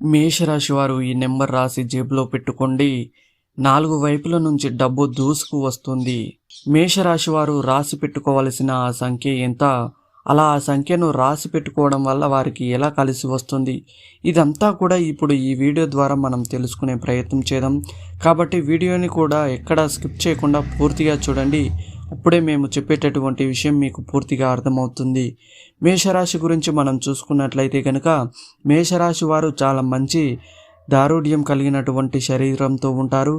మేషరాశి వారు ఈ నెంబర్ రాసి జేబులో పెట్టుకోండి. 4 వైపుల నుంచి డబ్బు దూసుకు వస్తుంది. మేషరాశి వారు రాసి పెట్టుకోవలసిన ఆ సంఖ్య ఎంత, అలా ఆ సంఖ్యను రాసి పెట్టుకోవడం వల్ల వారికి ఎలా కలిసి వస్తుంది, ఇదంతా కూడా ఇప్పుడు ఈ వీడియో ద్వారా మనం తెలుసుకునే ప్రయత్నం చేద్దాం. కాబట్టి వీడియోని కూడా ఎక్కడా స్కిప్ చేయకుండా పూర్తిగా చూడండి. అప్పుడే మేము చెప్పేటటువంటి విషయం మీకు పూర్తిగా అర్థమవుతుంది. మేషరాశి గురించి మనం చూసుకున్నట్లయితే కనుక మేషరాశి వారు చాలా మంచి దారుఢ్యం కలిగినటువంటి శరీరంతో ఉంటారు.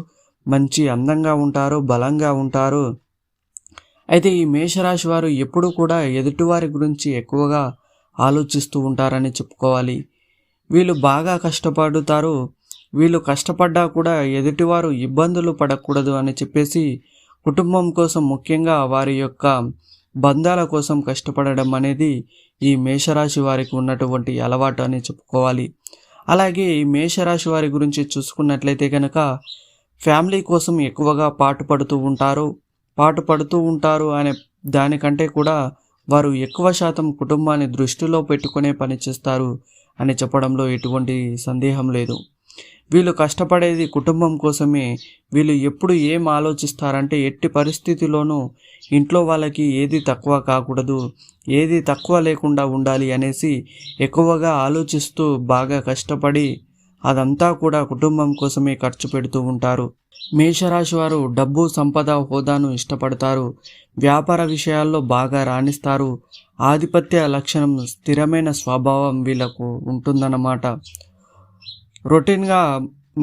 మంచి అందంగా ఉంటారు, బలంగా ఉంటారు. అయితే ఈ మేషరాశి వారు ఎప్పుడూ కూడా ఎదుటివారి గురించి ఎక్కువగా ఆలోచిస్తూ ఉంటారని చెప్పుకోవాలి. వీళ్ళు బాగా కష్టపడుతారు. వీళ్ళు కష్టపడ్డా కూడా ఎదుటివారు ఇబ్బందులు పడకూడదు అని చెప్పేసి కుటుంబం కోసం, ముఖ్యంగా వారి యొక్క బంధాల కోసం కష్టపడడం అనేది ఈ మేషరాశి వారికి ఉన్నటువంటి అలవాటు అని చెప్పుకోవాలి. అలాగే ఈ మేషరాశి వారి గురించి చూసుకున్నట్లయితే కనుక ఫ్యామిలీ కోసం ఎక్కువగా పాటుపడుతూ ఉంటారు అనే దానికంటే కూడా వారు ఎక్కువ శాతం కుటుంబాన్ని దృష్టిలో పెట్టుకునే పని చేస్తారు అని చెప్పడంలో ఎటువంటి సందేహం లేదు. వీళ్ళు కష్టపడేది కుటుంబం కోసమే. వీళ్ళు ఎప్పుడు ఏం ఆలోచిస్తారంటే ఎట్టి పరిస్థితిలోనూ ఇంట్లో వాళ్ళకి ఏది తక్కువ కాకూడదు, ఏది తక్కువ లేకుండా ఉండాలి అనేసి ఎక్కువగా ఆలోచిస్తూ బాగా కష్టపడి అదంతా కూడా కుటుంబం కోసమే ఖర్చు పెడుతూ ఉంటారు. మేషరాశి వారు డబ్బు, సంపద, హోదాను ఇష్టపడతారు. వ్యాపార విషయాల్లో బాగా రాణిస్తారు. ఆధిపత్య లక్షణం, స్థిరమైన స్వభావం వీళ్ళకు ఉంటుందన్నమాట. రొటీన్గా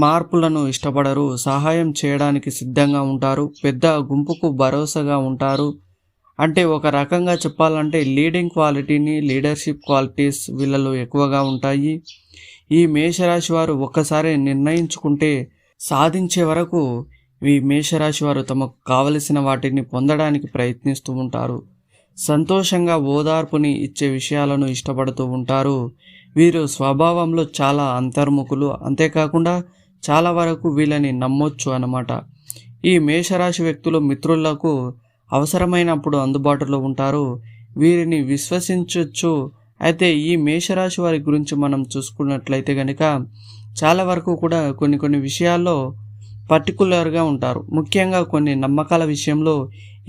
మార్పులను ఇష్టపడరు. సహాయం చేయడానికి సిద్ధంగా ఉంటారు. పెద్ద గుంపుకు భరోసాగా ఉంటారు. అంటే ఒక రకంగా చెప్పాలంటే లీడర్షిప్ క్వాలిటీస్ వీళ్ళలో ఎక్కువగా ఉంటాయి. ఈ మేషరాశి వారు ఒక్కసారి నిర్ణయించుకుంటే సాధించే వరకు ఈ మేషరాశి వారు తమకు కావలసిన వాటిని పొందడానికి ప్రయత్నిస్తూ ఉంటారు. సంతోషంగా ఓదార్పుని ఇచ్చే విషయాలను ఇష్టపడుతూ ఉంటారు. వీరు స్వభావంలో చాలా అంతర్ముఖులు. అంతేకాకుండా చాలా వరకు వీళ్ళని నమ్మొచ్చు అన్నమాట. ఈ మేషరాశి వ్యక్తులు మిత్రులకు అవసరమైనప్పుడు అందుబాటులో ఉంటారు. వీరిని విశ్వసించవచ్చు. అయితే ఈ మేషరాశి వారి గురించి మనం చూసుకున్నట్లయితే కనుక చాలా వరకు కూడా కొన్ని విషయాల్లో పర్టికులర్గా ఉంటారు. ముఖ్యంగా కొన్ని నమ్మకాల విషయంలో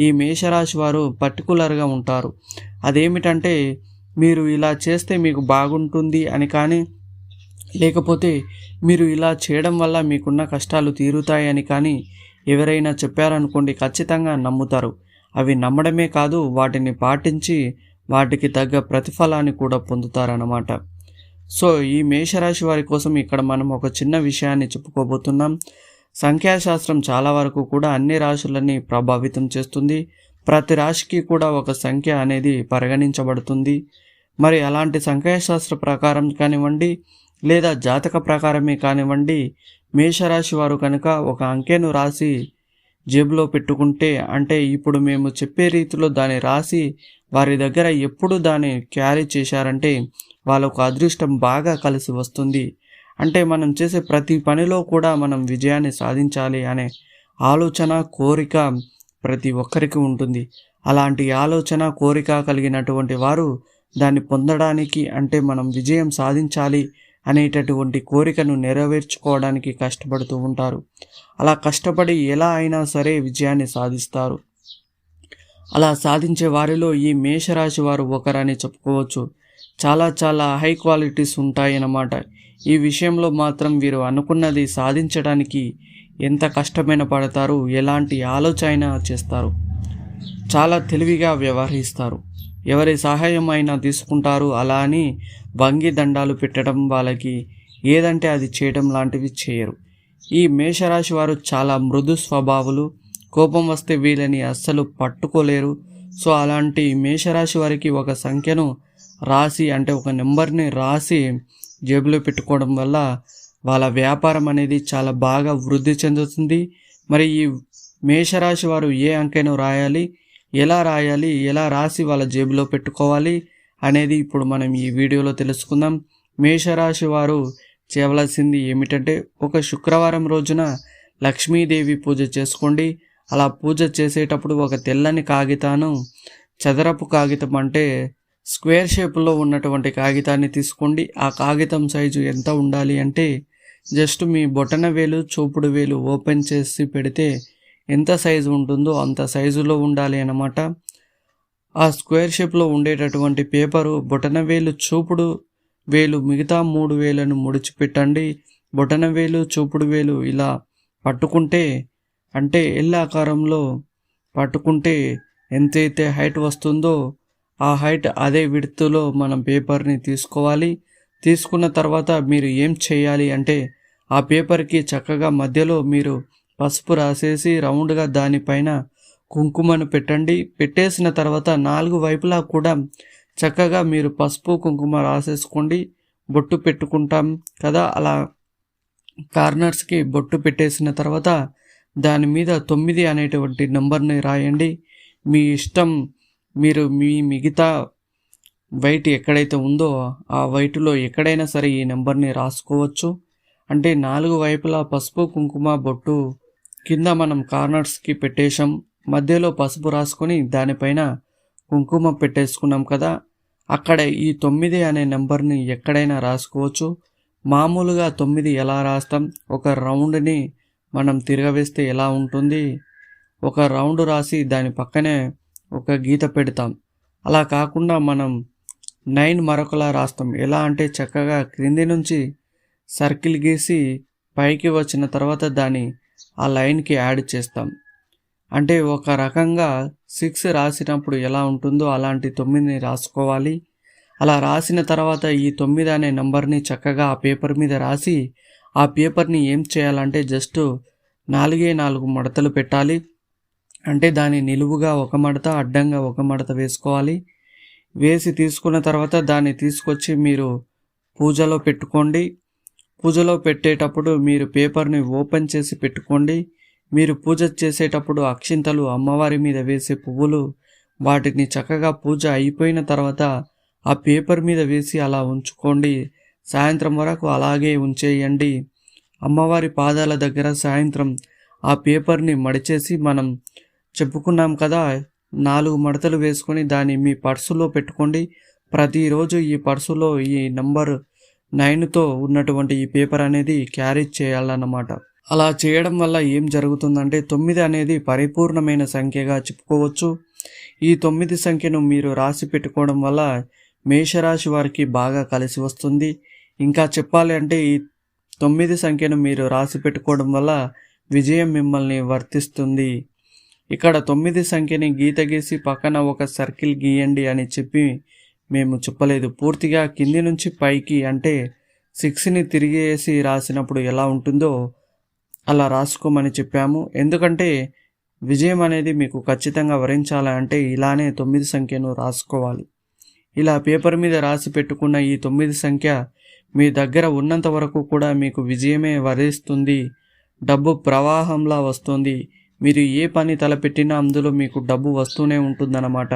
ఈ మేషరాశి వారు పర్టికులర్గా ఉంటారు. అదేమిటంటే మీరు ఇలా చేస్తే మీకు బాగుంటుంది అని, కానీ లేకపోతే మీరు ఇలా చేయడం వల్ల మీకున్న కష్టాలు తీరుతాయని కానీ ఎవరైనా చెప్పారనుకోండి, ఖచ్చితంగా నమ్ముతారు. అవి నమ్మడమే కాదు, వాటిని పాటించి వాటికి తగ్గ ప్రతిఫలాన్ని కూడా పొందుతారన్నమాట. సో ఈ మేషరాశి వారి కోసం ఇక్కడ మనం ఒక చిన్న విషయాన్ని చెప్పుకోబోతున్నాం. సంఖ్యాశాస్త్రం చాలా వరకు కూడా అన్ని రాశులని ప్రభావితం చేస్తుంది. ప్రతి రాశికి కూడా ఒక సంఖ్య అనేది పరిగణించబడుతుంది. మరి అలాంటి సంఖ్యాశాస్త్ర ప్రకారం కానివ్వండి, లేదా జాతక ప్రకారమే కానివ్వండి, మేషరాశి వారు కనుక ఒక అంకెను రాసి జేబులో పెట్టుకుంటే, అంటే ఇప్పుడు మేము చెప్పే రీతిలో దాన్ని రాసి వారి దగ్గర ఎప్పుడు దాన్ని క్యారీ చేశారంటే వాళ్ళకు అదృష్టం బాగా కలిసి వస్తుంది. అంటే మనం చేసే ప్రతి పనిలో కూడా మనం విజయాన్ని సాధించాలి అనే ఆలోచన, కోరిక ప్రతి ఒక్కరికి ఉంటుంది. అలాంటి ఆలోచన, కోరిక కలిగినటువంటి వారు దాన్ని పొందడానికి, అంటే మనం విజయం సాధించాలి అనేటటువంటి కోరికను నెరవేర్చుకోవడానికి కష్టపడుతూ ఉంటారు. అలా కష్టపడి ఎలా అయినా సరే విజయాన్ని సాధిస్తారు. అలా సాధించే వారిలో ఈ మేషరాశి వారు ఒకరని చెప్పుకోవచ్చు. చాలా హై క్వాలిటీస్ ఉంటాయన్నమాట. ఈ విషయంలో మాత్రం వీరు అనుకున్నది సాధించడానికి ఎంత కష్టమైన పడతారు, ఎలాంటి ఆలోచన చేస్తారు. చాలా తెలివిగా వ్యవహరిస్తారు. ఎవరి సహాయం అయినా తీసుకుంటారు. అలా అని వంగి దండాలు పెట్టడం, వాళ్ళకి ఏదంటే అది చేయడం లాంటివి చేయరు. ఈ మేషరాశి వారు చాలా మృదు స్వభావులు. కోపం వస్తే వీళ్ళని అస్సలు పట్టుకోలేరు. సో అలాంటి మేషరాశి వారికి ఒక సంఖ్యను రాసి, అంటే ఒక నెంబర్ని రాసి జేబులో పెట్టుకోవడం వల్ల వాళ్ళ వ్యాపారం అనేది చాలా బాగా వృద్ధి చెందుతుంది. మరి ఈ మేషరాశి వారు ఏ అంకెను రాయాలి, ఎలా రాసి వాళ్ళ జేబులో పెట్టుకోవాలి అనేది ఇప్పుడు మనం ఈ వీడియోలో తెలుసుకుందాం. మేషరాశి వారు చేయవలసింది ఏమిటంటే, ఒక శుక్రవారం రోజున లక్ష్మీదేవి పూజ చేసుకోండి. అలా పూజ చేసేటప్పుడు ఒక తెల్లని కాగితాను, చదరపు కాగితం అంటే స్క్వేర్ షేప్లో ఉన్నటువంటి కాగితాన్ని తీసుకోండి. ఆ కాగితం సైజు ఎంత ఉండాలి అంటే జస్ట్ మీ బొటన వేలు చూపుడు వేలు ఓపెన్ చేసి పెడితే ఎంత సైజు ఉంటుందో అంత సైజులో ఉండాలి అన్నమాట. ఆ స్క్వేర్ షేప్లో ఉండేటటువంటి పేపరు బొటన వేలు చూపుడు వేలు మిగతా 3 వేలను ముడిచిపెట్టండి. బొటన వేలు చూపుడు వేలు ఇలా పట్టుకుంటే అంటే ఎల్ ఆకారంలో పట్టుకుంటే ఎంతైతే హైట్ వస్తుందో ఆ హైట్ అదే విడ్త్లో మనం పేపర్ని తీసుకోవాలి. తీసుకున్న తర్వాత మీరు ఏం చేయాలి అంటే ఆ పేపర్కి చక్కగా మధ్యలో మీరు పసుపు రాసేసి రౌండ్గా దానిపైన కుంకుమను పెట్టండి. పెట్టేసిన తర్వాత 4 వైపులా కూడా చక్కగా మీరు పసుపు కుంకుమ రాసేసుకోండి. బొట్టు పెట్టుకుంటాం కదా, అలా కార్నర్స్కి బొట్టు పెట్టేసిన తర్వాత దాని మీద 9 అనేటువంటి నెంబర్ని రాయండి. మీ ఇష్టం, మీరు మీ మిగతా వైట్ ఎక్కడైతే ఉందో ఆ వైటులో ఎక్కడైనా సరే ఈ నెంబర్ని రాసుకోవచ్చు. అంటే 4 వైపులా పసుపు కుంకుమ బొట్టు కింద మనం కార్నర్స్కి పెట్టేశాం. మధ్యలో పసుపు రాసుకొని దానిపైన కుంకుమ పెట్టేసుకున్నాం కదా, అక్కడ ఈ 9 అనే నెంబర్ని ఎక్కడైనా రాసుకోవచ్చు. మామూలుగా 9 ఎలా రాస్తాం, ఒక రౌండ్ని మనం తిరగవేస్తే ఎలా ఉంటుంది, ఒక రౌండ్ రాసి దాని పక్కనే ఒక గీత పెడతాం. అలా కాకుండా మనం 9 మరొకలా రాస్తాం. ఎలా అంటే చక్కగా క్రింది నుంచి సర్కిల్ గీసి పైకి వచ్చిన తర్వాత దాన్ని ఆ లైన్కి యాడ్ చేస్తాం. అంటే ఒక రకంగా 6 రాసినప్పుడు ఎలా ఉంటుందో అలాంటి 9ని రాసుకోవాలి. అలా రాసిన తర్వాత ఈ 9 అనే నెంబర్ని చక్కగా ఆ పేపర్ మీద రాసి ఆ పేపర్ని ఏం చేయాలంటే జస్ట్ 4 మడతలు పెట్టాలి. అంటే దాని నిలువుగా ఒక మడత, అడ్డంగా ఒక మడత వేసుకోవాలి. వేసి తీసుకున్న తర్వాత దాన్ని తీసుకొచ్చి మీరు పూజలో పెట్టుకోండి. పూజలో పెట్టేటప్పుడు మీరు పేపర్ని ఓపెన్ చేసి పెట్టుకోండి. మీరు పూజ చేసేటప్పుడు అక్షింతలు, అమ్మవారి మీద వేసే పువ్వులు, వాటిని చక్కగా పూజ అయిపోయిన తర్వాత ఆ పేపర్ మీద వేసి అలా ఉంచుకోండి. సాయంత్రం వరకు అలాగే ఉంచేయండి. అమ్మవారి పాదాల దగ్గర సాయంత్రం ఆ పేపర్ని మడిచేసి మనం చెప్పుకున్నాం కదా 4 మడతలు వేసుకొని దాన్ని మీ పర్సులో పెట్టుకోండి. ప్రతిరోజు ఈ పర్సులో ఈ నంబర్ 9తో ఉన్నటువంటి ఈ పేపర్ అనేది క్యారీ చేయాలన్నమాట. అలా చేయడం వల్ల ఏం జరుగుతుందంటే 9 అనేది పరిపూర్ణమైన సంఖ్యగా చెప్పుకోవచ్చు. ఈ 9 సంఖ్యను మీరు రాసి పెట్టుకోవడం వల్ల మేషరాశి వారికి బాగా కలిసి వస్తుంది. ఇంకా చెప్పాలి అంటే ఈ 9 సంఖ్యను మీరు రాసి పెట్టుకోవడం వల్ల విజయం మిమ్మల్ని వర్తిస్తుంది. ఇక్కడ 9 సంఖ్యని గీత గీసి పక్కన ఒక సర్కిల్ గీయండి అని చెప్పి మేము చెప్పలేదు. పూర్తిగా కింది నుంచి పైకి అంటే 6ని తిరిగేసి రాసినప్పుడు ఎలా ఉంటుందో అలా రాసుకోమని చెప్పాము. ఎందుకంటే విజయం అనేది మీకు ఖచ్చితంగా వరించాలంటే ఇలానే 9 సంఖ్యను రాసుకోవాలి. ఇలా పేపర్ మీద రాసి పెట్టుకున్న ఈ 9 సంఖ్య మీ దగ్గర ఉన్నంత వరకు కూడా మీకు విజయమే వరిస్తుంది. డబ్బు ప్రవాహంలా వస్తుంది. మీరు ఏ పని తలపెట్టినా అందులో మీకు డబ్బు వస్తూనే ఉంటుందన్నమాట.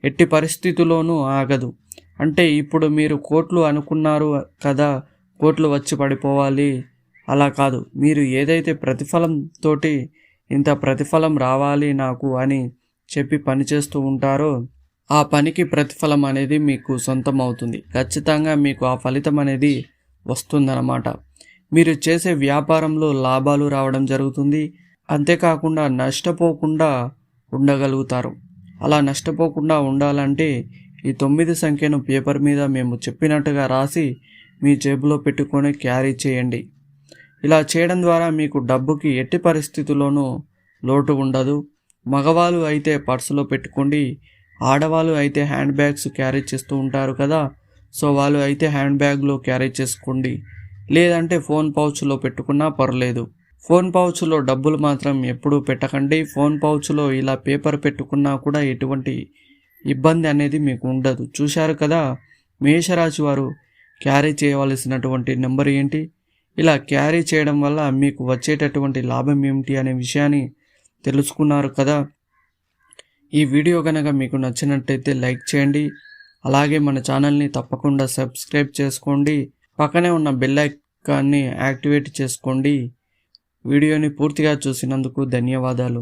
ఎట్టి పరిస్థితుల్లోనూ ఆగదు. అంటే ఇప్పుడు మీరు కోట్లు అనుకున్నారు కదా, కోట్లు వచ్చి పడిపోవాలి, అలా కాదు. మీరు ఏదైతే ప్రతిఫలంతో ఇంత ప్రతిఫలం రావాలి నాకు అని చెప్పి పనిచేస్తూ ఉంటారో ఆ పనికి ప్రతిఫలం అనేది మీకు సొంతం అవుతుంది. ఖచ్చితంగా మీకు ఆ ఫలితం అనేది వస్తుందన్నమాట. మీరు చేసే వ్యాపారంలో లాభాలు రావడం జరుగుతుంది. అంతేకాకుండా నష్టపోకుండా ఉండగలుగుతారు. అలా నష్టపోకుండా ఉండాలంటే ఈ 9 సంఖ్యను పేపర్ మీద మేము చెప్పినట్టుగా రాసి మీ జేబులో పెట్టుకొని క్యారీ చేయండి. ఇలా చేయడం ద్వారా మీకు డబ్బుకి ఎట్టి పరిస్థితుల్లోనూ లోటు ఉండదు. మగవాళ్ళు అయితే పర్సులో పెట్టుకోండి. ఆడవాళ్ళు అయితే హ్యాండ్ బ్యాగ్స్ క్యారీ చేస్తూ ఉంటారు కదా, సో వాళ్ళు అయితే హ్యాండ్ బ్యాగ్లో క్యారీ చేసుకోండి. లేదంటే ఫోన్ పౌచ్లో పెట్టుకున్నా పర్లేదు. ఫోన్ పౌచ్లో డబ్బులు మాత్రం ఎప్పుడూ పెట్టకండి. ఫోన్ పౌచ్లో ఇలా పేపర్ పెట్టుకున్నా కూడా ఎటువంటి ఇబ్బంది అనేది మీకు ఉండదు. చూశారు కదా మేషరాశి వారు క్యారీ చేయవలసినటువంటి నెంబర్ ఏంటి, ఇలా క్యారీ చేయడం వల్ల మీకు వచ్చేటటువంటి లాభం ఏమిటి అనే విషయాన్ని తెలుసుకున్నారు కదా. ఈ వీడియో కనుక మీకు నచ్చినట్టయితే లైక్ చేయండి. అలాగే మన ఛానల్ని తప్పకుండా సబ్స్క్రైబ్ చేసుకోండి. పక్కనే ఉన్న బెల్ ఐకాన్ని యాక్టివేట్ చేసుకోండి. వీడియోని పూర్తిగా చూసినందుకు ధన్యవాదాలు.